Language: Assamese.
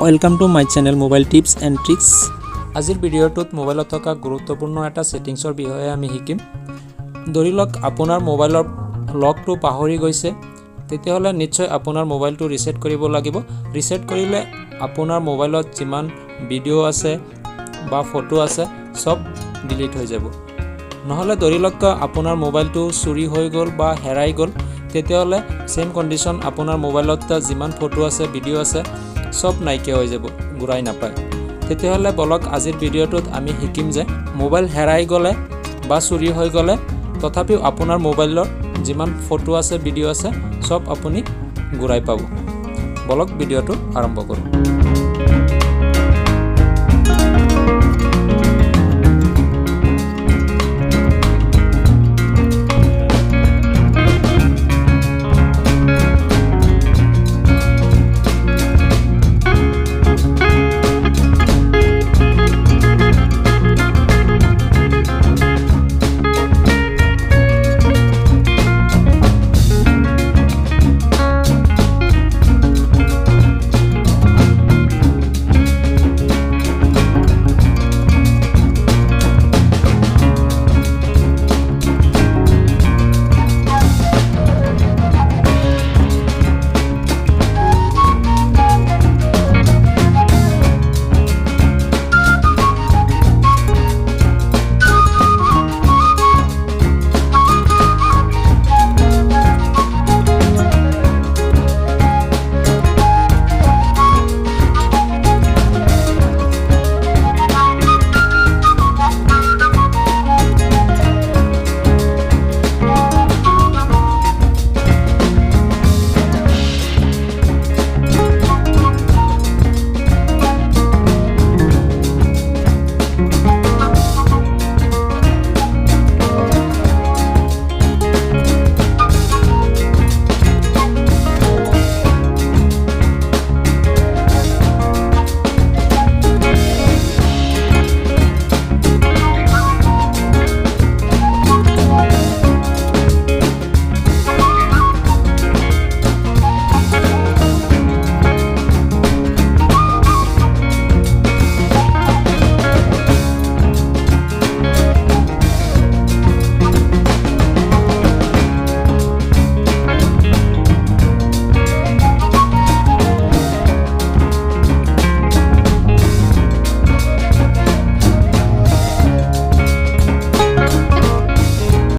Welcome to my channel Mobile Tips and Tricks. আজিৰ ভিডিঅ'টোত মোবাইলত থকা গুৰুত্বপূৰ্ণ এটা সেটিংছৰ বিষয়ে আমি শিকিম। ধৰিলক আপোনাৰ মোবাইলৰ লকটো পাহৰি গৈছে, তেতিয়াহ'লে নিশ্চয় আপোনাৰ মোবাইলটো ৰিসেট কৰিব লাগিব। ৰিসেট কৰিলে আপোনাৰ মোবাইলত যিমান ভিডিঅ' আছে বা ফটো আছে সব ডিলিট হৈ যাব। নহলে ধৰিলক আপোনাৰ মোবাইলটো চুৰি হৈ গ'ল বা হেৰাই গ'ল, তেতিয়াহ'লে সেম কন্ডিশন আপোনাৰ মোবাইলত যিমান ফটো আছে ভিডিঅ' আছে সব নাইকিয়া হৈ যাব, ঘূৰাই নাপায়। তেতিয়াহ'লে বলক আজিৰ ভিডিঅ'টোত আমি শিকিম যে মোবাইল হেৰাই গ'লে বা চুৰি হৈ গ'লে তথাপিও আপোনাৰ মোবাইলৰ যিমান ফটো আছে ভিডিঅ' আছে সব আপুনি ঘূৰাই পাব। বলক ভিডিঅ'টো আৰম্ভ কৰোঁ।